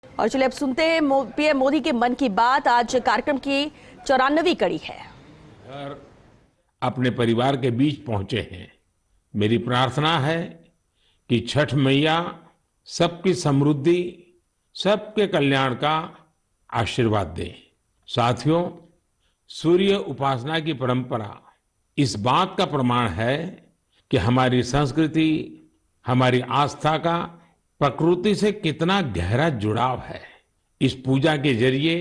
और चलिए अब सुनते हैं पीएम मोदी के मन की बात। आज कार्यक्रम की 94वीं कड़ी है। घर अपने परिवार के बीच पहुंचे हैं। मेरी प्रार्थना है कि छठ मैया सबकी समृद्धि, सबके कल्याण का आशीर्वाद दे। साथियों, सूर्य उपासना की परंपरा इस बात का प्रमाण है कि हमारी संस्कृति, हमारी आस्था का प्रकृति से कितना गहरा जुड़ाव है। इस पूजा के जरिए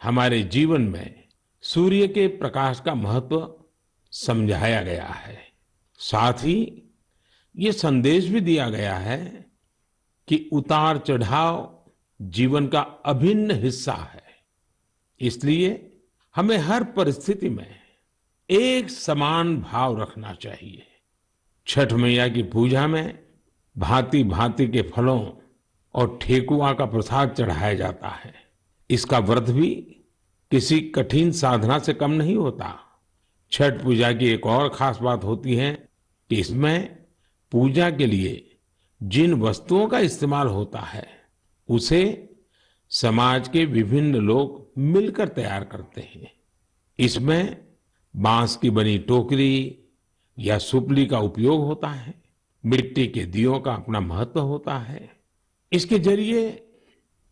हमारे जीवन में सूर्य के प्रकाश का महत्व समझाया गया है। साथ ही ये संदेश भी दिया गया है कि उतार चढ़ाव जीवन का अभिन्न हिस्सा है। इसलिए हमें हर परिस्थिति में एक समान भाव रखना चाहिए। छठ मैया की पूजा में भांति भांति के फलों और ठेकुआ का प्रसाद चढ़ाया जाता है। इसका व्रत भी किसी कठिन साधना से कम नहीं होता। छठ पूजा की एक और खास बात होती है कि इसमें पूजा के लिए जिन वस्तुओं का इस्तेमाल होता है उसे समाज के विभिन्न लोग मिलकर तैयार करते हैं। इसमें बांस की बनी टोकरी या सुपली का उपयोग होता है। मिट्टी के दियों का अपना महत्व होता है। इसके जरिए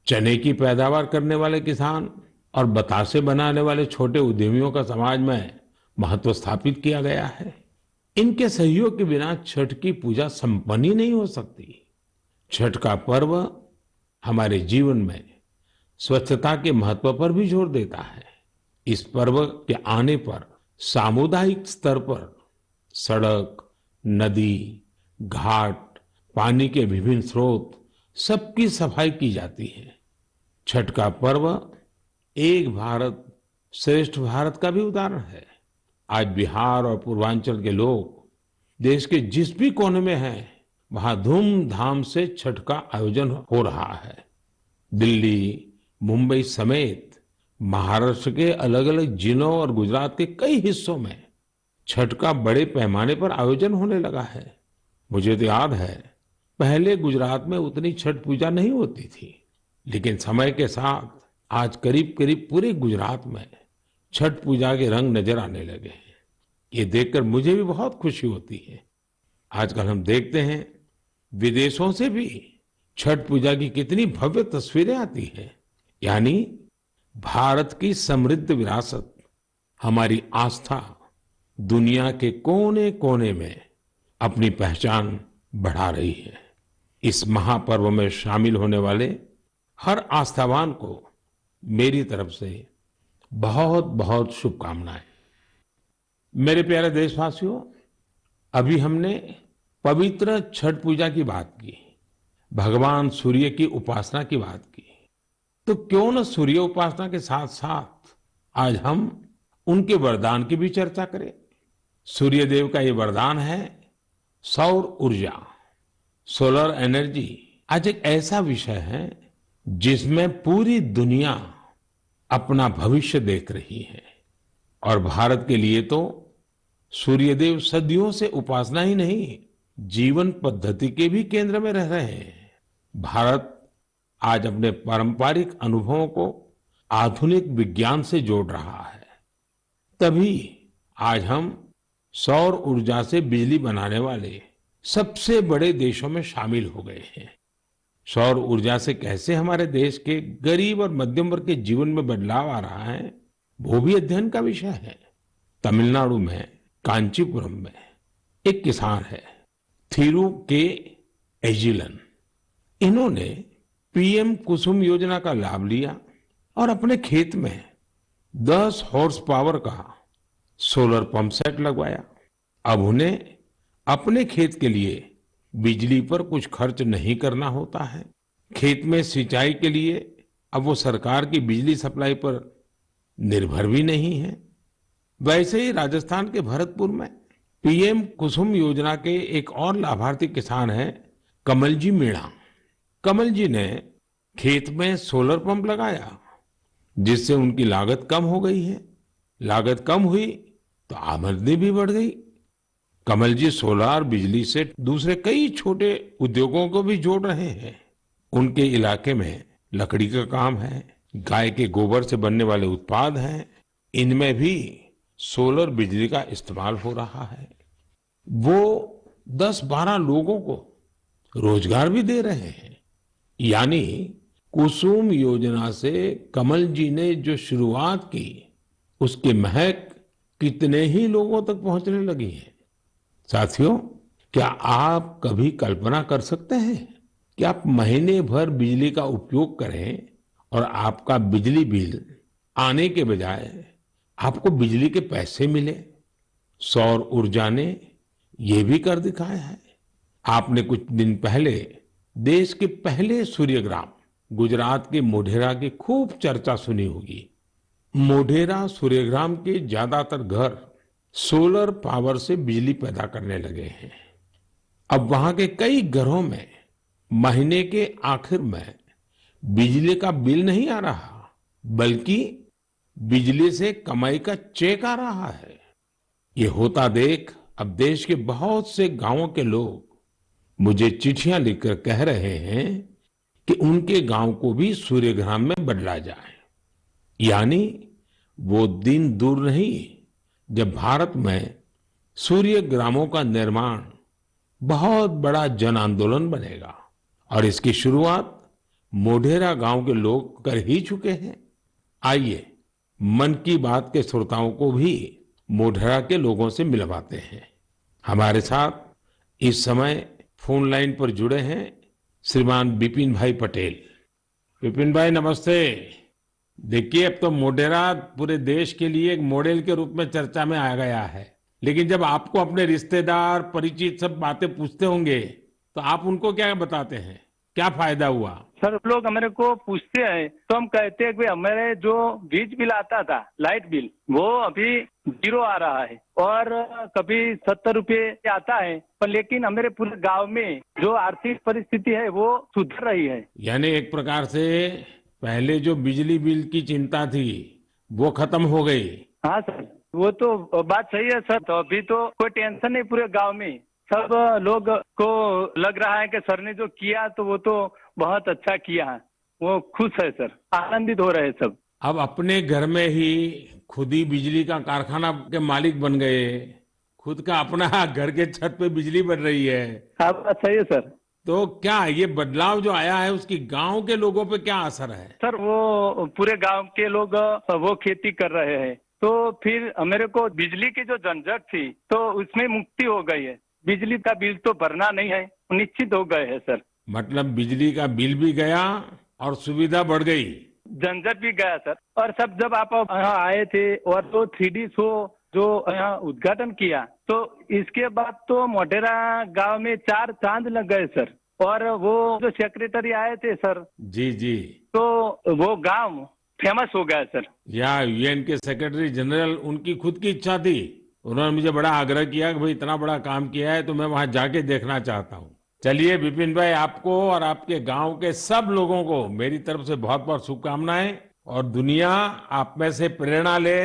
चने की पैदावार करने वाले किसान और बतासे बनाने वाले छोटे उद्यमियों का समाज में महत्व स्थापित किया गया है। इनके सहयोग के बिना छठ की पूजा संपन्न ही नहीं हो सकती। छठ का पर्व हमारे जीवन में स्वच्छता के महत्व पर भी जोर देता है। इस पर्व के आने पर सामुदायिक स्तर पर सड़क, नदी, घाट, पानी के विभिन्न स्रोत सबकी सफाई की जाती है। छठ का पर्व एक भारत श्रेष्ठ भारत का भी उदाहरण है। आज बिहार और पूर्वांचल के लोग देश के जिस भी कोने में हैं, वहां धूमधाम से छठ का आयोजन हो रहा है। दिल्ली, मुंबई समेत महाराष्ट्र के अलग अलग जिलों और गुजरात के कई हिस्सों में छठ का बड़े पैमाने पर आयोजन होने लगा है। मुझे तो याद है, पहले गुजरात में उतनी छठ पूजा नहीं होती थी, लेकिन समय के साथ आज करीब करीब पूरे गुजरात में छठ पूजा के रंग नजर आने लगे हैं। ये देखकर मुझे भी बहुत खुशी होती है। आजकल हम देखते हैं विदेशों से भी छठ पूजा की कितनी भव्य तस्वीरें आती हैं। यानी भारत की समृद्ध विरासत, हमारी आस्था दुनिया के कोने कोने में अपनी पहचान बढ़ा रही है। इस महापर्व में शामिल होने वाले हर आस्थावान को मेरी तरफ से बहुत बहुत शुभकामनाएं। मेरे प्यारे देशवासियों, अभी हमने पवित्र छठ पूजा की बात की, भगवान सूर्य की उपासना की बात की। तो क्यों न सूर्य उपासना के साथ साथ आज हम उनके वरदान की भी चर्चा करें। सूर्य देव का ये वरदान है सौर ऊर्जा, सोलर एनर्जी। आज एक ऐसा विषय है जिसमें पूरी दुनिया अपना भविष्य देख रही है। और भारत के लिए तो सूर्यदेव सदियों से उपासना ही नहीं, जीवन पद्धति के भी केंद्र में रह रहे हैं। भारत आज अपने पारंपरिक अनुभवों को आधुनिक विज्ञान से जोड़ रहा है। तभी आज हम सौर ऊर्जा से बिजली बनाने वाले सबसे बड़े देशों में शामिल हो गए हैं। सौर ऊर्जा से कैसे हमारे देश के गरीब और मध्यम वर्ग के जीवन में बदलाव आ रहा है, वो भी अध्ययन का विषय है। तमिलनाडु में कांचीपुरम में एक किसान है, थिरु के एजिलन। इन्होंने पीएम कुसुम योजना का लाभ लिया और अपने खेत में 10 हॉर्स पावर का सोलर पंप सेट लगवाया। अब उन्हें अपने खेत के लिए बिजली पर कुछ खर्च नहीं करना होता है। खेत में सिंचाई के लिए अब वो सरकार की बिजली सप्लाई पर निर्भर भी नहीं है। वैसे ही राजस्थान के भरतपुर में पीएम कुसुम योजना के एक और लाभार्थी किसान हैं कमल जी मीणा। कमल जी ने खेत में सोलर पंप लगाया, जिससे उनकी लागत कम हो गई है। लागत कम हुई तो आमदनी भी बढ़ गई। कमल जी सोलार बिजली से दूसरे कई छोटे उद्योगों को भी जोड़ रहे हैं। उनके इलाके में लकड़ी का काम है, गाय के गोबर से बनने वाले उत्पाद हैं, इनमें भी सोलर बिजली का इस्तेमाल हो रहा है। वो 10-12 लोगों को रोजगार भी दे रहे हैं। यानी कुसुम योजना से कमल जी ने जो शुरुआत की, उसकी महक कितने ही लोगों तक पहुंचने लगी है। साथियों, क्या आप कभी कल्पना कर सकते हैं कि आप महीने भर बिजली का उपयोग करें और आपका बिजली बिल आने के बजाय आपको बिजली के पैसे मिले? सौर ऊर्जा ने ये भी कर दिखाया है। आपने कुछ दिन पहले देश के पहले सूर्यग्राम गुजरात के मोढेरा की खूब चर्चा सुनी होगी। मोढेरा सूर्यग्राम के ज्यादातर घर सोलर पावर से बिजली पैदा करने लगे हैं। अब वहां के कई घरों में महीने के आखिर में बिजली का बिल नहीं आ रहा, बल्कि बिजली से कमाई का चेक आ रहा है। ये होता देख अब देश के बहुत से गांवों के लोग मुझे चिट्ठियां लिखकर कह रहे हैं कि उनके गांव को भी सूर्यग्राम में बदला जाए। यानी वो दिन दूर नहीं जब भारत में सूर्य ग्रामों का निर्माण बहुत बड़ा जन आंदोलन बनेगा, और इसकी शुरुआत मोढेरा गांव के लोग कर ही चुके हैं। आइए मन की बात के श्रोताओं को भी मोढेरा के लोगों से मिलवाते हैं। हमारे साथ इस समय फोन लाइन पर जुड़े हैं श्रीमान बिपिन भाई पटेल। विपिन भाई नमस्ते। देखिए, अब तो मोढेरा पूरे देश के लिए एक मॉडल के रूप में चर्चा में आ गया है, लेकिन जब आपको अपने रिश्तेदार परिचित सब बातें पूछते होंगे तो आप उनको क्या बताते हैं? क्या फायदा हुआ? सर, लोग हमारे को पूछते हैं तो हम कहते हैं कि हमारे जो बिजली बिल आता था, लाइट बिल, वो अभी 0 आ रहा है और कभी 70 रुपये आता है, पर लेकिन हमारे पूरे गांव में जो आर्थिक परिस्थिति है वो सुधर रही है। यानी एक प्रकार से पहले जो बिजली बिल की चिंता थी वो खत्म हो गई। हाँ सर, वो तो बात सही है सर। तो अभी तो कोई टेंशन नहीं पूरे गांव में। सब लोग को लग रहा है कि सर ने जो किया तो वो तो बहुत अच्छा किया है। वो खुश है सर, आनंदित हो रहे हैं सब। अब अपने घर में ही खुद ही बिजली का कारखाना के मालिक बन गए, खुद का अपना घर के छत पे बिजली बन रही है। हाँ, बात सही है सर। तो क्या ये बदलाव जो आया है उसकी गांव के लोगों पे क्या असर है? सर, वो पूरे गांव के लोग वो खेती कर रहे हैं, तो फिर मेरे को बिजली की जो झंझट थी तो उसमें मुक्ति हो गई है। बिजली का बिल तो भरना नहीं है, निश्चित हो गए हैं सर। मतलब बिजली का बिल भी गया और सुविधा बढ़ गई, झंझट भी गया सर। और सब जब आप यहाँ आए थे और तो 3D शो जो यहाँ उद्घाटन किया, तो इसके बाद तो मोढेरा गांव में 4 चांद लग गए सर। और वो जो सेक्रेटरी आए थे सर, जी जी, तो वो गांव फेमस हो गया सर। या यूएन के सेक्रेटरी जनरल, उनकी खुद की इच्छा थी, उन्होंने मुझे बड़ा आग्रह किया कि भाई इतना बड़ा काम किया है तो मैं वहां जाके देखना चाहता हूँ। चलिए विपिन भाई, आपको और आपके गांव के सब लोगों को मेरी तरफ से बहुत बहुत शुभकामनाएं, और दुनिया आप में से प्रेरणा ले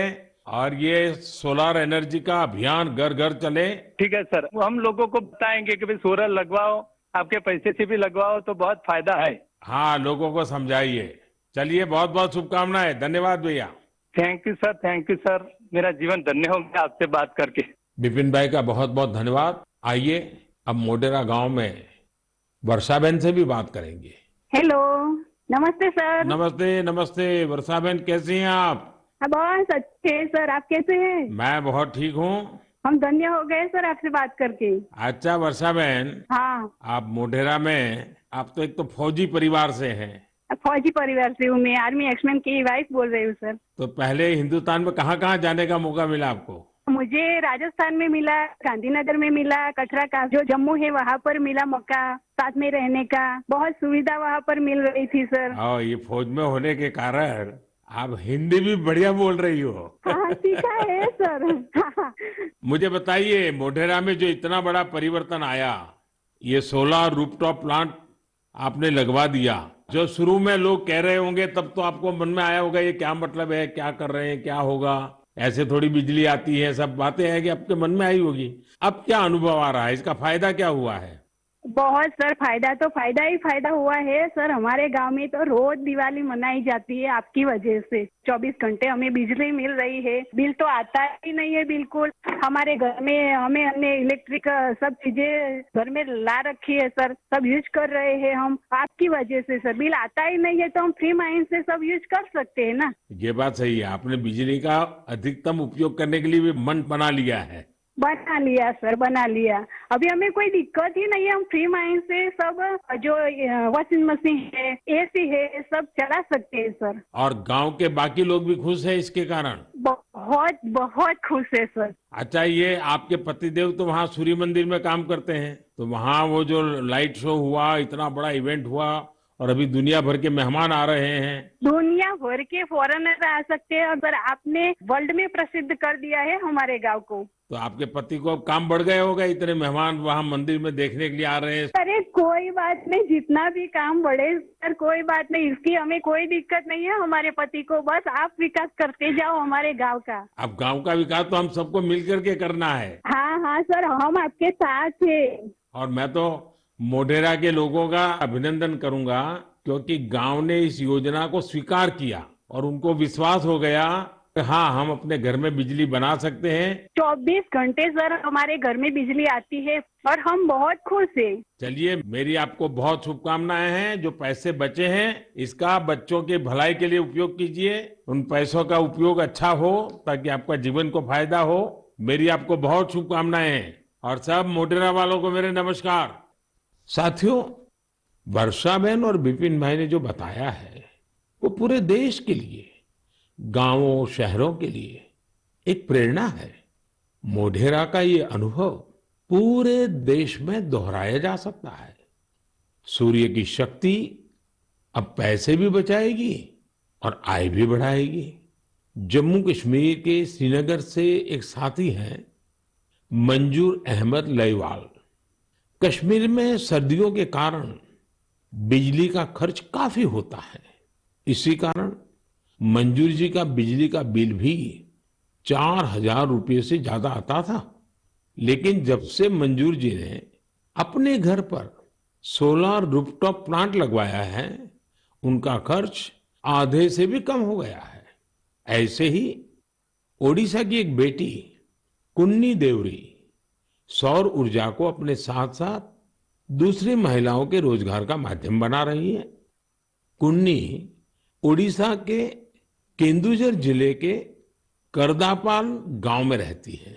और ये सोलर एनर्जी का अभियान घर घर चले। ठीक है सर, वो हम लोगों को बताएंगे कि भाई सोलर लगवाओ, आपके पैसे से भी लगवाओ तो बहुत फायदा है। हाँ, लोगों को समझाइए। चलिए, बहुत बहुत शुभकामनाएं। धन्यवाद भैया। Thank you sir, thank you sir. मेरा जीवन धन्य हो गया आपसे बात करके। विपिन भाई का बहुत बहुत धन्यवाद। आइए अब मोढेरा गांव में वर्षाबेन से भी बात करेंगे। हेलो, नमस्ते सर। नमस्ते नमस्ते। वर्षाबेन, कैसी हैं आप? बहुत अच्छे सर, आप कैसे हैं? मैं बहुत ठीक हूँ। हम धन्य हो गए सर आपसे बात करके। अच्छा वर्षाबेन, हाँ, आप मोढेरा में, आप तो एक तो फौजी परिवार से हैं। फौजी परिवार से हूँ मैं, आर्मी एक्समैन की वाइफ बोल रही हूँ सर। तो पहले हिंदुस्तान में कहाँ कहाँ जाने का मौका मिला आपको? मुझे राजस्थान में मिला, गांधीनगर में मिला, कटरा का जो जम्मू है वहाँ पर मिला मौका, साथ में रहने का बहुत सुविधा वहाँ पर मिल रही थी सर। हाँ, ये फौज में होने के कारण आप हिंदी भी बढ़िया बोल रही हो। हाँ, सीखा है सर। हाँ। मुझे बताइए, मोढेरा में जो इतना बड़ा परिवर्तन आया, ये सोलर रूफटॉप प्लांट आपने लगवा दिया, जो शुरू में लोग कह रहे होंगे तब तो आपको मन में आया होगा ये क्या मतलब है, क्या कर रहे हैं, क्या होगा, ऐसे थोड़ी बिजली आती है, सब बातें हैं कि आपके मन में आई होगी। अब क्या अनुभव आ रहा है, इसका फायदा क्या हुआ है? बहुत सर, फायदा तो फायदा ही फायदा हुआ है सर। हमारे गांव में तो रोज दिवाली मनाई जाती है आपकी वजह से। 24 घंटे हमें बिजली मिल रही है, बिल तो आता ही नहीं है बिल्कुल। हमारे घर में हमने इलेक्ट्रिक सब चीजें घर में ला रखी है सर, सब यूज कर रहे हैं हम आपकी वजह से सर। बिल आता ही नहीं है तो हम फ्री माइंड से सब यूज कर सकते हैं ना। ये बात सही है, आपने बिजली का अधिकतम उपयोग करने के लिए भी मन बना लिया है। बना लिया सर, बना लिया। अभी हमें कोई दिक्कत ही नहीं है, हम फ्री माइंड से सब जो वॉशिंग मशीन है, एसी है, सब चला सकते हैं सर। और गांव के बाकी लोग भी खुश है इसके कारण। बहुत बहुत खुश है सर। अच्छा, ये आपके पतिदेव तो वहाँ सूर्य मंदिर में काम करते हैं, तो वहाँ वो जो लाइट शो हुआ, इतना बड़ा इवेंट हुआ, और अभी दुनिया भर के मेहमान आ रहे हैं। दुनिया भर के फॉरेनर आ सकते हैं, और आपने वर्ल्ड में प्रसिद्ध कर दिया है हमारे गांव को। तो आपके पति को अब काम बढ़ गया होगा, इतने मेहमान वहाँ मंदिर में देखने के लिए आ रहे हैं। अरे कोई बात नहीं, जितना भी काम बढ़े सर, कोई बात नहीं, इसकी हमें कोई दिक्कत नहीं है हमारे पति को। बस आप विकास करते जाओ हमारे गांव का। अब गांव का विकास तो हम सबको मिल करके करना है। हाँ हाँ सर, हम आपके साथ हैं। और मैं तो मोढेरा के लोगों का अभिनंदन करूंगा, क्योंकि गांव ने इस योजना को स्वीकार किया और उनको विश्वास हो गया कि हाँ, हम अपने घर में बिजली बना सकते हैं। 24 घंटे सर हमारे घर में बिजली आती है और हम बहुत खुश हैं। चलिए, मेरी आपको बहुत शुभकामनाएं हैं। जो पैसे बचे हैं, इसका बच्चों के भलाई के लिए उपयोग कीजिए। उन पैसों का उपयोग अच्छा हो ताकि आपका जीवन को फायदा हो। मेरी आपको बहुत शुभकामनाएं हैं। और सब मोढेरा वालों को मेरे नमस्कार। साथियों, वर्षाबेन और विपिन भाई ने जो बताया है, वो पूरे देश के लिए, गांवों शहरों के लिए एक प्रेरणा है। मोढेरा का ये अनुभव पूरे देश में दोहराया जा सकता है। सूर्य की शक्ति अब पैसे भी बचाएगी और आय भी बढ़ाएगी। जम्मू कश्मीर के श्रीनगर से एक साथी हैं मंजूर अहमद लईवाल। कश्मीर में सर्दियों के कारण बिजली का खर्च काफी होता है। इसी कारण मंजूर जी का बिजली का बिल भी 4,000 रुपये से ज्यादा आता था। लेकिन जब से मंजूर जी ने अपने घर पर सोलर रूफटॉप प्लांट लगवाया है, उनका खर्च आधे से भी कम हो गया है। ऐसे ही ओडिशा की एक बेटी कुन्नी देवरी सौर ऊर्जा को अपने साथ साथ दूसरी महिलाओं के रोजगार का माध्यम बना रही है। कुन्नी ओडिशा के केंदुझर जिले के करदापाल गांव में रहती है।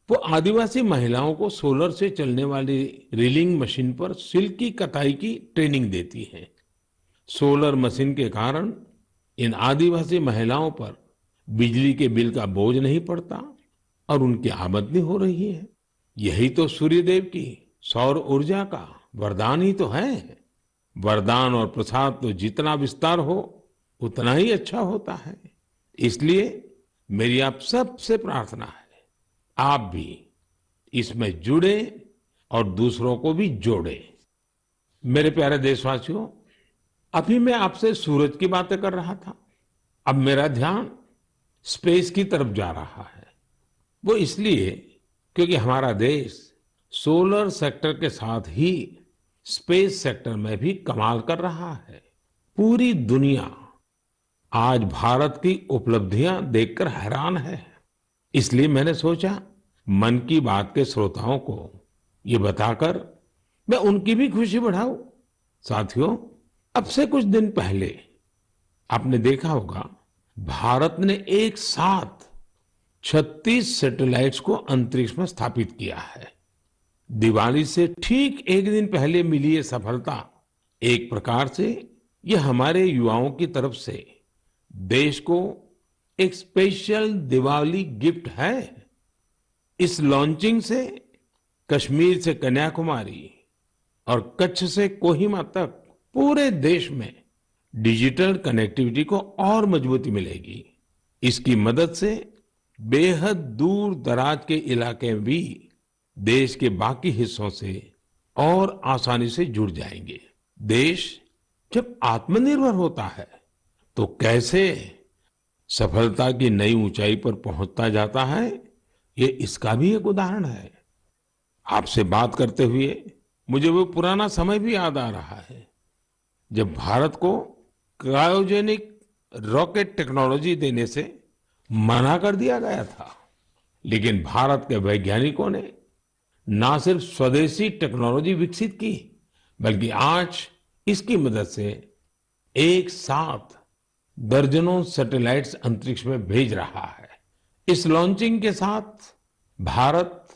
वो आदिवासी महिलाओं को सोलर से चलने वाली रीलिंग मशीन पर सिल्क की कताई की ट्रेनिंग देती है। सोलर मशीन के कारण इन आदिवासी महिलाओं पर बिजली के बिल का बोझ नहीं पड़ता और उनकी आमदनी हो रही है। यही तो सूर्यदेव की सौर ऊर्जा का वरदान ही तो है। वरदान और प्रसाद तो जितना विस्तार हो उतना ही अच्छा होता है। इसलिए मेरी आप सबसे प्रार्थना है, आप भी इसमें जुड़े और दूसरों को भी जोड़े। मेरे प्यारे देशवासियों, अभी मैं आपसे सूरज की बातें कर रहा था। अब मेरा ध्यान स्पेस की तरफ जा रहा है। वो इसलिए क्योंकि हमारा देश सोलर सेक्टर के साथ ही स्पेस सेक्टर में भी कमाल कर रहा है। पूरी दुनिया आज भारत की उपलब्धियां देखकर हैरान है। इसलिए मैंने सोचा मन की बात के श्रोताओं को ये बताकर मैं उनकी भी खुशी बढ़ाऊं। साथियों, अब से कुछ दिन पहले आपने देखा होगा, भारत ने एक साथ 36 सैटेलाइट्स को अंतरिक्ष में स्थापित किया है। दिवाली से ठीक एक दिन पहले मिली ये सफलता एक प्रकार से ये हमारे युवाओं की तरफ से देश को एक स्पेशल दिवाली गिफ्ट है। इस लॉन्चिंग से कश्मीर से कन्याकुमारी और कच्छ से कोहिमा तक पूरे देश में डिजिटल कनेक्टिविटी को और मजबूती मिलेगी। इसकी मदद से बेहद दूर दराज के इलाके भी देश के बाकी हिस्सों से और आसानी से जुड़ जाएंगे। देश जब आत्मनिर्भर होता है तो कैसे सफलता की नई ऊंचाई पर पहुंचता जाता है, ये इसका भी एक उदाहरण है। आपसे बात करते हुए मुझे वो पुराना समय भी याद आ रहा है जब भारत को क्रायोजेनिक रॉकेट टेक्नोलॉजी देने से मना कर दिया गया था। लेकिन भारत के वैज्ञानिकों ने ना सिर्फ स्वदेशी टेक्नोलॉजी विकसित की, बल्कि आज इसकी मदद से एक साथ दर्जनों सैटेलाइट्स अंतरिक्ष में भेज रहा है। इस लॉन्चिंग के साथ भारत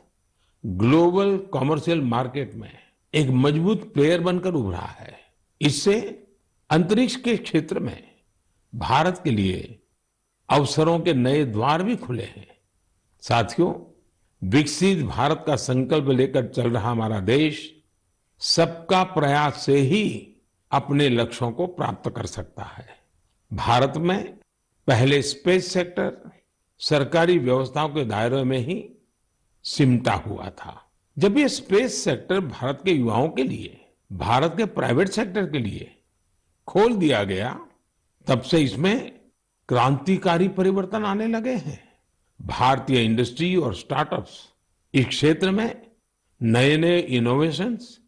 ग्लोबल कॉमर्शियल मार्केट में एक मजबूत प्लेयर बनकर उभरा है। इससे अंतरिक्ष के क्षेत्र में भारत के लिए अवसरों के नए द्वार भी खुले हैं। साथियों, विकसित भारत का संकल्प लेकर चल रहा हमारा देश सबका प्रयास से ही अपने लक्ष्यों को प्राप्त कर सकता है। भारत में पहले स्पेस सेक्टर सरकारी व्यवस्थाओं के दायरे में ही सिमटा हुआ था। जब ये स्पेस सेक्टर भारत के युवाओं के लिए, भारत के प्राइवेट सेक्टर के लिए खोल दिया गया, तब से इसमें क्रांतिकारी परिवर्तन आने लगे हैं। भारतीय इंडस्ट्री और स्टार्टअप्स इस क्षेत्र में नए नए इनोवेशंस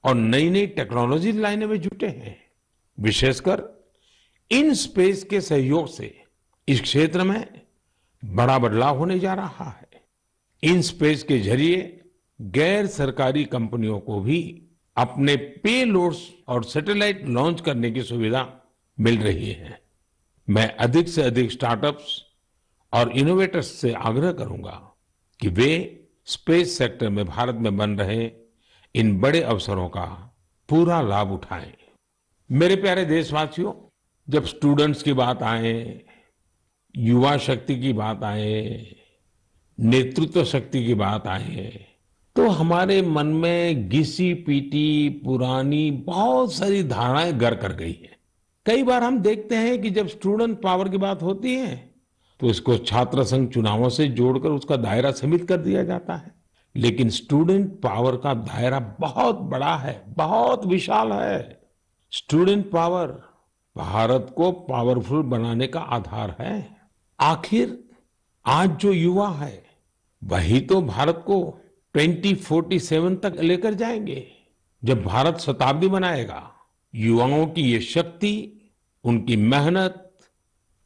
और नई नई टेक्नोलॉजी लाने में जुटे हैं। विशेषकर इन स्पेस के सहयोग से इस क्षेत्र में बड़ा बदलाव होने जा रहा है। इन स्पेस के जरिए गैर सरकारी कंपनियों को भी अपने पेलोड्स और सैटेलाइट लॉन्च करने की सुविधा मिल रही है। मैं अधिक से अधिक स्टार्टअप्स और इनोवेटर्स से आग्रह करूंगा कि वे स्पेस सेक्टर में भारत में बन रहे इन बड़े अवसरों का पूरा लाभ उठाएं। मेरे प्यारे देशवासियों, जब स्टूडेंट्स की बात आए, युवा शक्ति की बात आए, नेतृत्व शक्ति की बात आए, तो हमारे मन में घिसी पीटी पुरानी बहुत सारी धारणाएं घर कर गई है। कई बार हम देखते हैं कि जब स्टूडेंट पावर की बात होती है तो इसको छात्र संघ चुनावों से जोड़कर उसका दायरा सीमित कर दिया जाता है। लेकिन स्टूडेंट पावर का दायरा बहुत बड़ा है, बहुत विशाल है। स्टूडेंट पावर भारत को पावरफुल बनाने का आधार है। आखिर आज जो युवा है वही तो भारत को 2047 तक लेकर जाएंगे। जब भारत शताब्दी मनाएगा, युवाओं की ये शक्ति, उनकी मेहनत,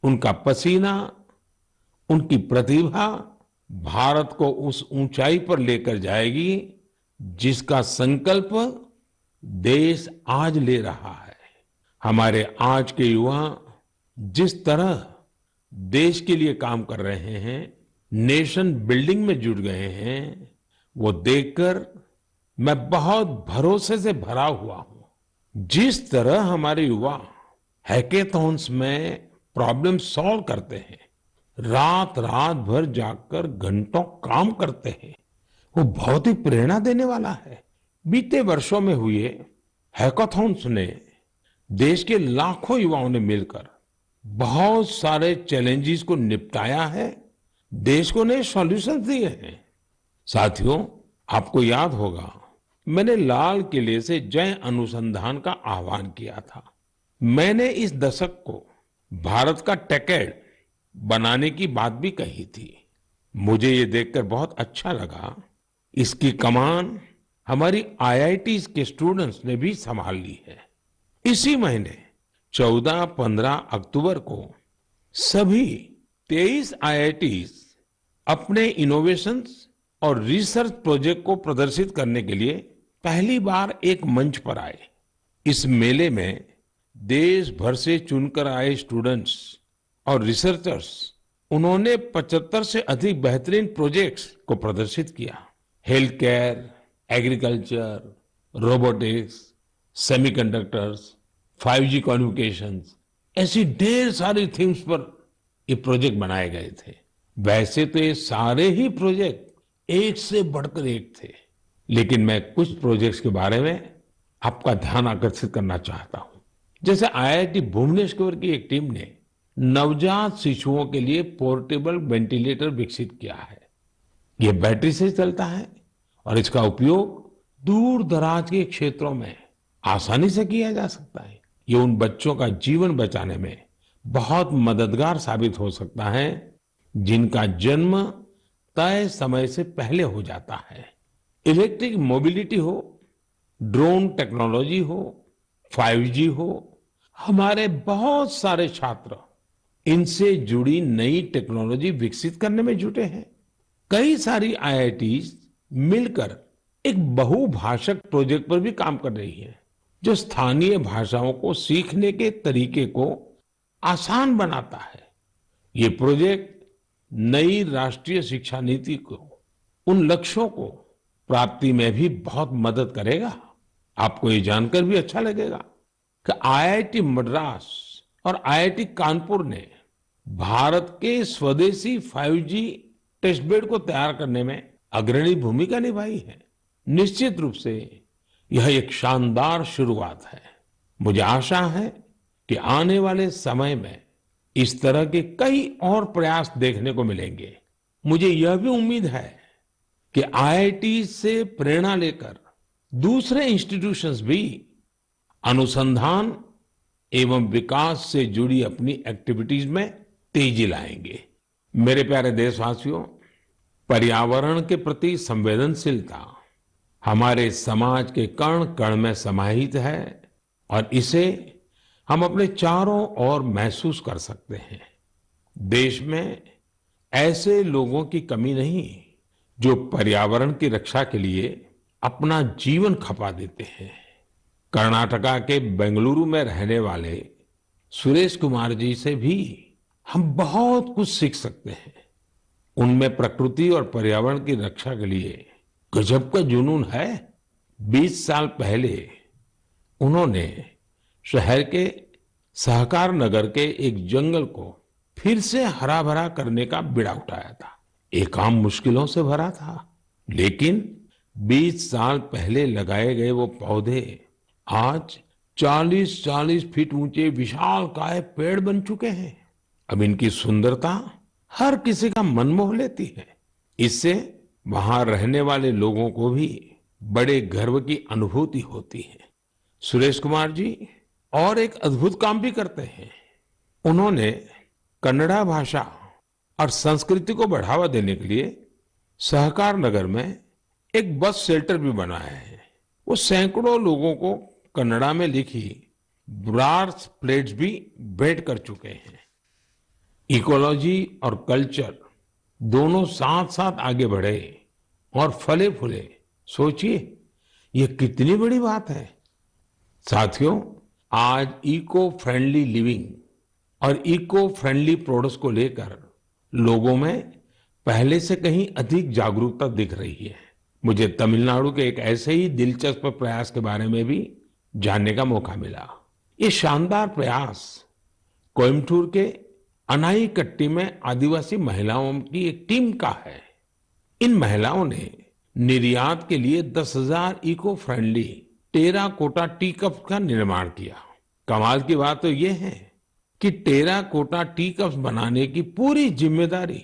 उनका पसीना, उनकी प्रतिभा भारत को उस ऊंचाई पर लेकर जाएगी जिसका संकल्प देश आज ले रहा है। हमारे आज के युवा जिस तरह देश के लिए काम कर रहे हैं, नेशन बिल्डिंग में जुट गए हैं, वो देखकर मैं बहुत भरोसे से भरा हुआ हूं। जिस तरह हमारे युवा हैकेथॉन्स में प्रॉब्लम सॉल्व करते हैं, रात रात भर जाकर घंटों काम करते हैं, वो बहुत ही प्रेरणा देने वाला है। बीते वर्षों में हुए हैकाथॉन्स ने देश के लाखों युवाओं ने मिलकर बहुत सारे चैलेंजेस को निपटाया है, देश को नए सॉल्यूशन दिए हैं। साथियों, आपको याद होगा मैंने लाल किले से जय अनुसंधान का आह्वान किया था। मैंने इस दशक को भारत का टेकेड बनाने की बात भी कही थी। मुझे ये देखकर बहुत अच्छा लगा, इसकी कमान हमारी आईआईटीज के स्टूडेंट्स ने भी संभाल ली है। इसी महीने 14-15 अक्टूबर को सभी 23 आईआईटीज अपने इनोवेशंस और रिसर्च प्रोजेक्ट को प्रदर्शित करने के लिए पहली बार एक मंच पर आए। इस मेले में देश भर से चुनकर आए स्टूडेंट्स और रिसर्चर्स, उन्होंने 75 से अधिक बेहतरीन प्रोजेक्ट्स को प्रदर्शित किया। Health care, agriculture, robotics, semiconductors, 5G communications, ऐसी ढेर सारी थीम्स पर ये प्रोजेक्ट बनाए गए थे। वैसे तो ये सारे ही प्रोजेक्ट एक से बढ़कर एक थे, लेकिन मैं कुछ प्रोजेक्ट्स के बारे में आपका ध्यान आकर्षित करना चाहता हूं। जैसे आईआईटी भुवनेश्वर की एक टीम ने नवजात शिशुओं के लिए पोर्टेबल वेंटिलेटर विकसित किया है। ये बैटरी से चलता है और इसका उपयोग दूर दराज के क्षेत्रों में आसानी से किया जा सकता है। ये उन बच्चों का जीवन बचाने में बहुत मददगार साबित हो सकता है जिनका जन्म तय समय से पहले हो जाता है। इलेक्ट्रिक मोबिलिटी हो ड्रोन टेक्नोलॉजी हो, 5G हो, हमारे बहुत सारे छात्र इनसे जुड़ी नई टेक्नोलॉजी विकसित करने में जुटे हैं। कई सारी IITs मिलकर एक बहुभाषक प्रोजेक्ट पर भी काम कर रही है, जो स्थानीय भाषाओं को सीखने के तरीके को आसान बनाता है। ये प्रोजेक्ट नई राष्ट्रीय शिक्षा नीति को, उन लक्ष्यों को प्राप्ति में भी बहुत मदद करेगा। आपको ये जानकर भी अच्छा लगेगा कि IIT मद्रास और IIT कानपुर ने भारत के स्वदेशी 5G टेस्ट बेड को तैयार करने में अग्रणी भूमिका निभाई है। निश्चित रूप से यह एक शानदार शुरुआत है। मुझे आशा है कि आने वाले समय में इस तरह के कई और प्रयास देखने को मिलेंगे। मुझे यह भी उम्मीद है कि IIT से प्रेरणा लेकर दूसरे इंस्टीट्यूशंस भी अनुसंधान एवं विकास से जुड़ी अपनी एक्टिविटीज में तेजी लाएंगे। मेरे प्यारे देशवासियों, पर्यावरण के प्रति संवेदनशीलता हमारे समाज के कण कण में समाहित है और इसे हम अपने चारों ओर महसूस कर सकते हैं। देश में ऐसे लोगों की कमी नहीं जो पर्यावरण की रक्षा के लिए अपना जीवन खपा देते हैं। कर्नाटका के बेंगलुरु में रहने वाले सुरेश कुमार जी से भी हम बहुत कुछ सीख सकते हैं। उनमें प्रकृति और पर्यावरण की रक्षा के लिए गजब का जुनून है। 20 साल पहले उन्होंने शहर के सहकार नगर के एक जंगल को फिर से हरा भरा करने का बीड़ा उठाया था। ये काम मुश्किलों से भरा था, लेकिन 20 साल पहले लगाए गए वो पौधे आज 40-40 फीट ऊंचे विशालकाय पेड़ बन चुके हैं। अब इनकी सुंदरता हर किसी का मन मोह लेती है। इससे वहां रहने वाले लोगों को भी बड़े गर्व की अनुभूति होती है। सुरेश कुमार जी और एक अद्भुत काम भी करते हैं। उन्होंने कन्नड़ा भाषा और संस्कृति को बढ़ावा देने के लिए सहकार नगर में एक बस शेल्टर भी बनाया है। वो सैकड़ों लोगों को कन्नड़ा में लिखी ब्रास प्लेट्स भी भेंट कर चुके हैं। इकोलॉजी और कल्चर दोनों साथ साथ आगे बढ़े और फले फूले। सोचिए, ये कितनी बड़ी बात है। साथियों, आज इको फ्रेंडली लिविंग और इको फ्रेंडली प्रोडक्ट्स को लेकर लोगों में पहले से कहीं अधिक जागरूकता दिख रही है। मुझे तमिलनाडु के एक ऐसे ही दिलचस्प प्रयास के बारे में भी जानने का मौका मिला। ये शानदार प्रयास कोयम्बटूर के अनाईकट्टी में आदिवासी महिलाओं की एक टीम का है। इन महिलाओं ने निर्यात के लिए 10,000 eco friendly terracotta tea cup का निर्माण किया। कमाल की बात तो ये है कि टेराकोटा टी कप्स बनाने की पूरी जिम्मेदारी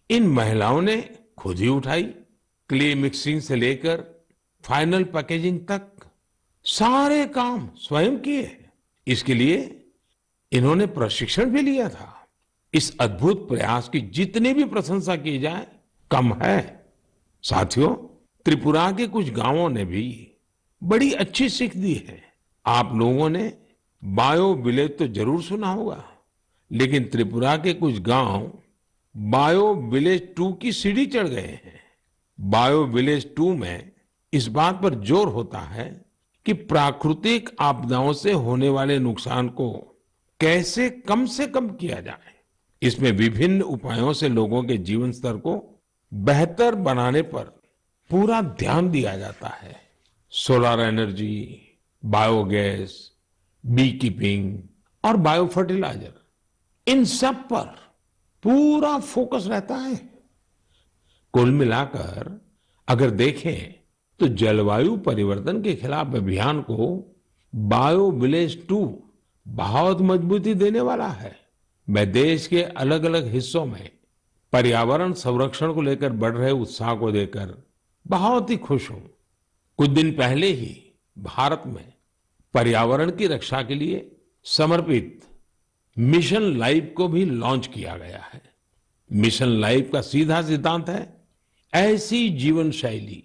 इन महिलाओं ने खुद ही उठाई। क्ले मिक्सिंग से लेकर फाइनल पैकेजिंग तक सारे काम स्वयं किए। इसके लिए इन्होंने प्रशिक्षण भी लिया था। इस अद्भुत प्रयास की जितनी भी प्रशंसा की जाए कम है। साथियों, त्रिपुरा के कुछ गांवों ने भी बड़ी अच्छी सीख दी है। आप लोगों ने बायो विलेज तो जरूर सुना होगा, लेकिन त्रिपुरा के कुछ गांव बायो विलेज 2 की सीढ़ी चढ़ गए हैं। बायो विलेज 2 में इस बात पर जोर होता है कि प्राकृतिक आपदाओं से होने वाले नुकसान को कैसे कम से कम किया जाए। इसमें विभिन्न उपायों से लोगों के जीवन स्तर को बेहतर बनाने पर पूरा ध्यान दिया जाता है। Solar energy, biogas, bee keeping और बायो फर्टिलाइजर, इन सब पर पूरा फोकस रहता है। कुल मिलाकर अगर देखें तो जलवायु परिवर्तन के खिलाफ अभियान को बायो विलेज 2 बहुत मजबूती देने वाला है। मैं देश के अलग अलग हिस्सों में पर्यावरण संरक्षण को लेकर बढ़ रहे उत्साह को देखकर बहुत ही खुश हूं। कुछ दिन पहले ही भारत में पर्यावरण की रक्षा के लिए समर्पित मिशन लाइफ को भी लॉन्च किया गया है। मिशन लाइफ का सीधा सिद्धांत है ऐसी जीवन शैली,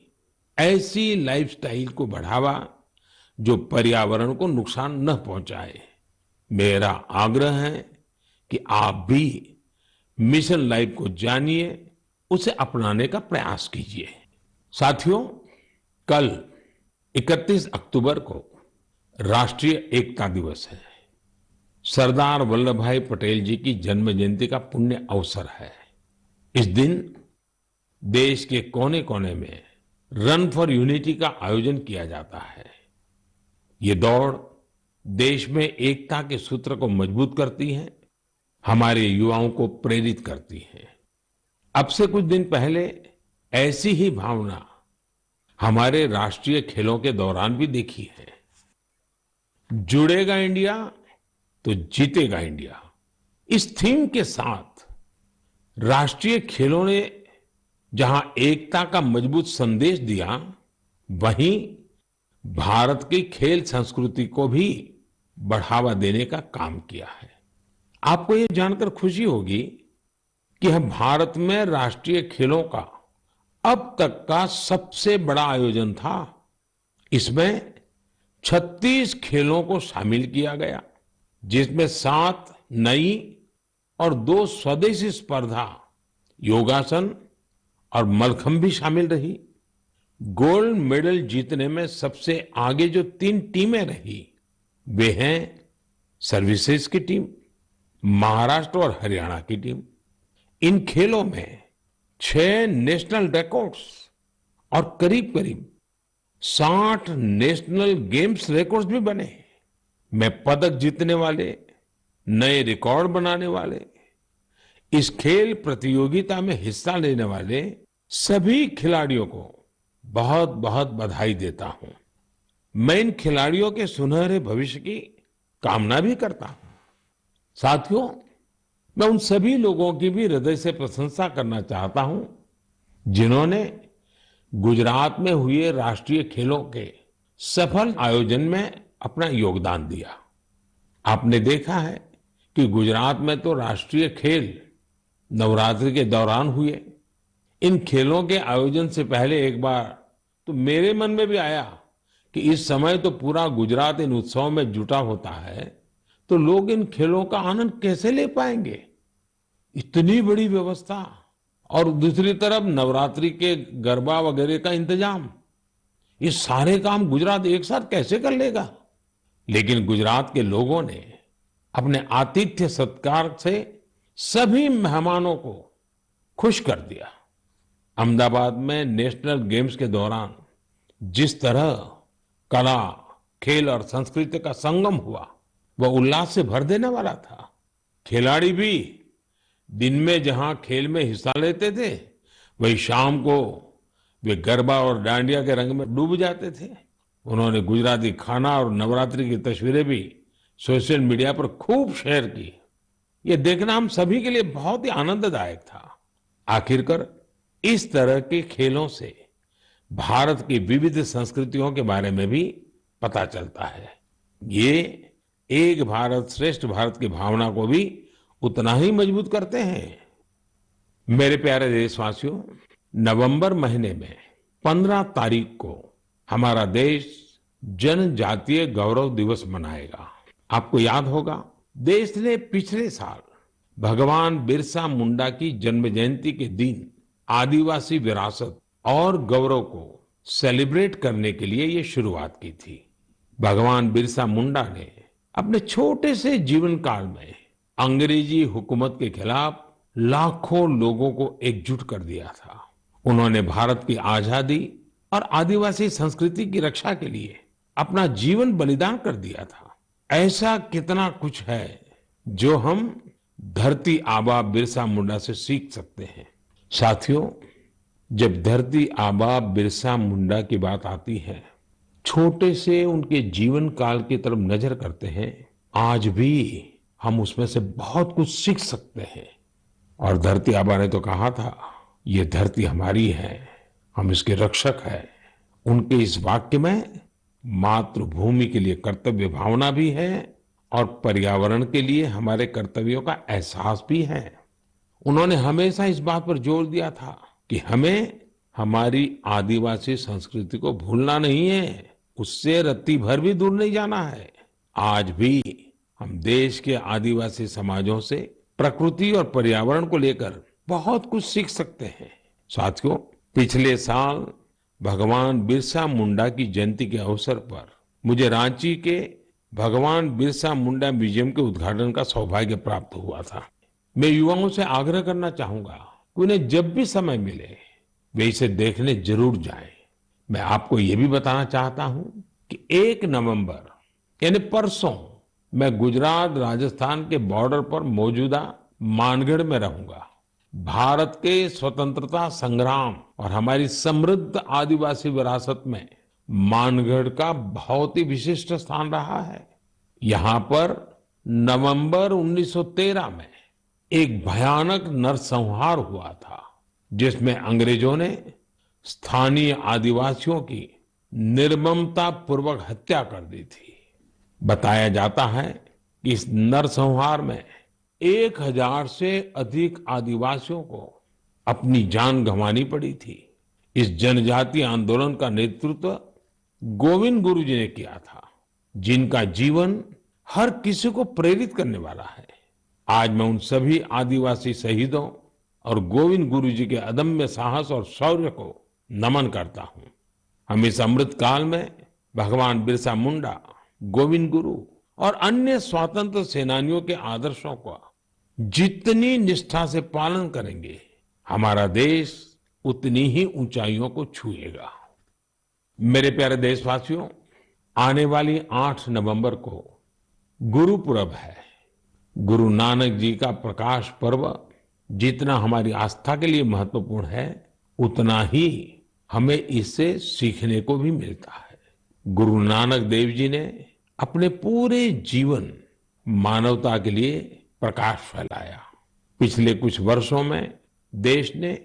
ऐसी लाइफस्टाइल को बढ़ावा जो पर्यावरण को नुकसान न पहुंचाए। मेरा आग्रह है कि आप भी मिशन लाइफ को जानिए, उसे अपनाने का प्रयास कीजिए। साथियों, कल 31 अक्टूबर को राष्ट्रीय एकता दिवस है। सरदार वल्लभ भाई पटेल जी की जन्म जयंती का पुण्य अवसर है। इस दिन देश के कोने कोने में रन फॉर यूनिटी का आयोजन किया जाता है। ये दौड़ देश में एकता के सूत्र को मजबूत करती है, हमारे युवाओं को प्रेरित करती है। अब से कुछ दिन पहले ऐसी ही भावना हमारे राष्ट्रीय खेलों के दौरान भी देखी है। जुड़ेगा इंडिया तो जीतेगा इंडिया, इस थीम के साथ राष्ट्रीय खेलों ने जहां एकता का मजबूत संदेश दिया, वहीं भारत की खेल संस्कृति को भी बढ़ावा देने का काम किया है। आपको ये जानकर खुशी होगी कि यह भारत में राष्ट्रीय खेलों का अब तक का सबसे बड़ा आयोजन था। इसमें 36 खेलों को शामिल किया गया, जिसमें 7 नई और 2 स्वदेशी स्पर्धा योगासन और मलखंब भी शामिल रही। गोल्ड मेडल जीतने में सबसे आगे जो 3 टीमें रही, वे हैं सर्विसेज की टीम, महाराष्ट्र और हरियाणा की टीम। इन खेलों में 6 नेशनल रिकॉर्ड्स और करीब करीब 60 नेशनल गेम्स रिकॉर्ड्स भी बने। मैं पदक जीतने वाले, नए रिकॉर्ड बनाने वाले, इस खेल प्रतियोगिता में हिस्सा लेने वाले सभी खिलाड़ियों को बहुत बहुत बधाई देता हूं। मैं इन खिलाड़ियों के सुनहरे भविष्य की कामना भी करता हूं। साथियों, मैं उन सभी लोगों की भी हृदय से प्रशंसा करना चाहता हूं जिन्होंने गुजरात में हुए राष्ट्रीय खेलों के सफल आयोजन में अपना योगदान दिया। आपने देखा है कि गुजरात में तो राष्ट्रीय खेल नवरात्रि के दौरान हुए। इन खेलों के आयोजन से पहले एक बार तो मेरे मन में भी आया कि इस समय तो पूरा गुजरात इन उत्सवों में जुटा होता है, तो लोग इन खेलों का आनंद कैसे ले पाएंगे। इतनी बड़ी व्यवस्था और दूसरी तरफ नवरात्रि के गरबा वगैरह का इंतजाम, ये सारे काम गुजरात एक साथ कैसे कर लेगा। लेकिन गुजरात के लोगों ने अपने आतिथ्य सत्कार से सभी मेहमानों को खुश कर दिया। अहमदाबाद में नेशनल गेम्स के दौरान जिस तरह कला, खेल और संस्कृति का संगम हुआ, वह उल्लास से भर देने वाला था। खिलाड़ी भी दिन में जहां खेल में हिस्सा लेते थे, वही शाम को वे गरबा और डांडिया के रंग में डूब जाते थे। उन्होंने गुजराती खाना और नवरात्रि की तस्वीरें भी सोशल मीडिया पर खूब शेयर की। ये देखना हम सभी के लिए बहुत ही आनंददायक था। आखिरकार इस तरह के खेलों से भारत की विविध संस्कृतियों के बारे में भी पता चलता है। ये एक भारत श्रेष्ठ भारत की भावना को भी उतना ही मजबूत करते हैं। मेरे प्यारे देशवासियों, नवंबर महीने में 15 तारीख को हमारा देश जनजातीय गौरव दिवस मनाएगा। आपको याद होगा, देश ने पिछले साल भगवान बिरसा मुंडा की जन्म जयंती के दिन आदिवासी विरासत और गौरव को सेलिब्रेट करने के लिए ये शुरुआत की थी। भगवान बिरसा मुंडा ने अपने छोटे से जीवन काल में अंग्रेजी हुकूमत के खिलाफ लाखों लोगों को एकजुट कर दिया था। उन्होंने भारत की आजादी और आदिवासी संस्कृति की रक्षा के लिए अपना जीवन बलिदान कर दिया था। ऐसा कितना कुछ है जो हम धरती आबा बिरसा मुंडा से सीख सकते हैं। साथियों, जब धरती आबा बिरसा मुंडा की बात आती है, छोटे से उनके जीवन काल की तरफ नजर करते हैं, आज भी हम उसमें से बहुत कुछ सीख सकते हैं। और धरती आबा ने तो कहा था, ये धरती हमारी है, हम इसके रक्षक हैं। उनके इस वाक्य में मातृभूमि के लिए कर्तव्य भावना भी है और पर्यावरण के लिए हमारे कर्तव्यों का एहसास भी है। उन्होंने हमेशा इस बात पर जोर दिया था कि हमें हमारी आदिवासी संस्कृति को भूलना नहीं है, उससे रत्ती भर भी दूर नहीं जाना है। आज भी हम देश के आदिवासी समाजों से प्रकृति और पर्यावरण को लेकर बहुत कुछ सीख सकते हैं। साथियों, पिछले साल भगवान बिरसा मुंडा की जयंती के अवसर पर मुझे रांची के भगवान बिरसा मुंडा म्यूजियम के उद्घाटन का सौभाग्य प्राप्त हुआ था। मैं युवाओं से आग्रह करना चाहूंगा कि उन्हें जब भी समय मिले वे इसे देखने जरूर जाएं। मैं आपको ये भी बताना चाहता हूं कि 1 नवंबर यानी परसों मैं गुजरात राजस्थान के बॉर्डर पर मौजूदा मानगढ़ में रहूंगा। भारत के स्वतंत्रता संग्राम और हमारी समृद्ध आदिवासी विरासत में मानगढ़ का बहुत ही विशिष्ट स्थान रहा है। यहाँ पर नवंबर 1913 में एक भयानक नरसंहार हुआ था, जिसमें अंग्रेजों ने स्थानीय आदिवासियों की निर्ममता पूर्वक हत्या कर दी थी। बताया जाता है कि इस नरसंहार में 1000 से अधिक आदिवासियों को अपनी जान गंवानी पड़ी थी। इस जनजातीय आंदोलन का नेतृत्व गोविंद गुरु जी ने किया था, जिनका जीवन हर किसी को प्रेरित करने वाला है। आज मैं उन सभी आदिवासी शहीदों और गोविंद गुरु जी के अदम्य साहस और शौर्य को नमन करता हूं। हम इस अमृत काल में भगवान बिरसा मुंडा, गोविंद गुरु और अन्य स्वतंत्र सेनानियों के आदर्शों का जितनी निष्ठा से पालन करेंगे, हमारा देश उतनी ही ऊंचाइयों को छुएगा। मेरे प्यारे देशवासियों, आने वाली 8 नवंबर को गुरुपुरब है। गुरु नानक जी का प्रकाश पर्व जितना हमारी आस्था के लिए महत्वपूर्ण है, उतना ही हमें इससे सीखने को भी मिलता है। गुरु नानक देव जी ने अपने पूरे जीवन मानवता के लिए प्रकाश फैलाया। पिछले कुछ वर्षों में देश ने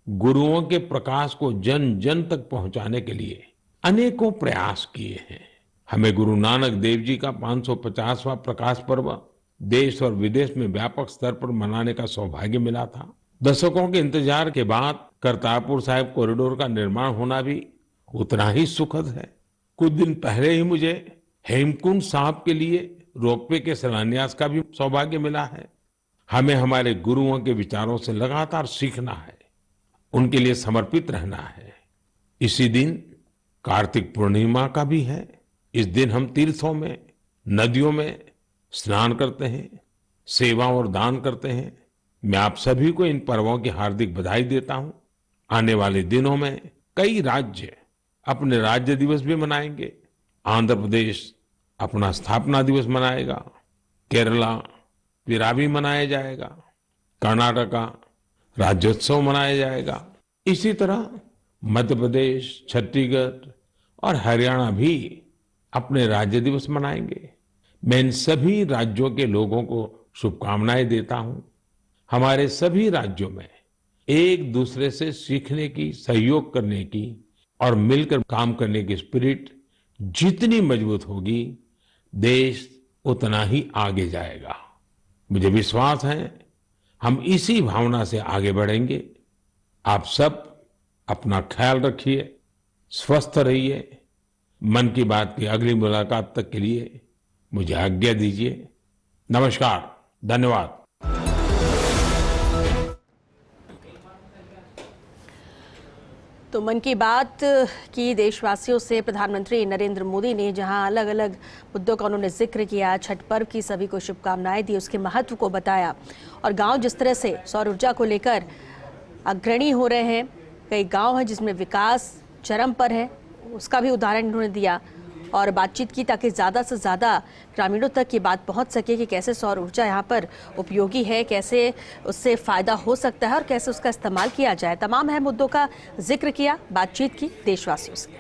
गुरुओं के प्रकाश को जन जन तक पहुंचाने के लिए अनेकों प्रयास किए हैं। हमें गुरु नानक देव जी का 550वां प्रकाश पर्व देश और विदेश में व्यापक स्तर पर मनाने का सौभाग्य मिला था। दशकों के इंतजार के बाद करतारपुर साहिब कॉरिडोर का निर्माण होना भी उतना ही सुखद है। कुछ दिन पहले ही मुझे हेमकुंड साहिब के लिए रोपवे के शिलान्यास का भी सौभाग्य मिला है। हमें हमारे गुरुओं के विचारों से लगातार सीखना है, उनके लिए समर्पित रहना है। इसी दिन कार्तिक पूर्णिमा का भी है। इस दिन हम तीर्थों में, नदियों में स्नान करते हैं, सेवा और दान करते हैं। मैं आप सभी को इन पर्वों की हार्दिक बधाई देता हूं। आने वाले दिनों में कई राज्य अपने राज्य दिवस भी मनाएंगे। आंध्र प्रदेश अपना स्थापना दिवस मनाएगा, केरला पिरावी मनाया जाएगा, कर्नाटका राज्योत्सव मनाया जाएगा। इसी तरह मध्य प्रदेश, छत्तीसगढ़ और हरियाणा भी अपने राज्य दिवस मनाएंगे। मैं इन सभी राज्यों के लोगों को शुभकामनाएं देता हूं। हमारे सभी राज्यों में एक दूसरे से सीखने की, सहयोग करने की और मिलकर काम करने की स्पिरिट जितनी मजबूत होगी, देश उतना ही आगे जाएगा। मुझे विश्वास है हम इसी भावना से आगे बढ़ेंगे। आप सब अपना ख्याल रखिए, स्वस्थ रहिए। मन की बात की अगली मुलाकात तक के लिए मुझे आज्ञा दीजिए। नमस्कार, धन्यवाद। तो मन की बात की देशवासियों से प्रधानमंत्री नरेंद्र मोदी ने जहां अलग अलग मुद्दों का उन्होंने जिक्र किया, छठ पर्व की सभी को शुभकामनाएं दी, उसके महत्व को बताया और गांव जिस तरह से सौर ऊर्जा को लेकर अग्रणी हो रहे हैं, कई गांव हैं जिसमें विकास चरम पर है, उसका भी उदाहरण उन्होंने दिया और बातचीत की ताकि ज़्यादा से ज़्यादा ग्रामीणों तक ये बात पहुंच सके कि कैसे सौर ऊर्जा यहाँ पर उपयोगी है, कैसे उससे फ़ायदा हो सकता है और कैसे उसका इस्तेमाल किया जाए। तमाम अहम मुद्दों का जिक्र किया, बातचीत की देशवासियों से।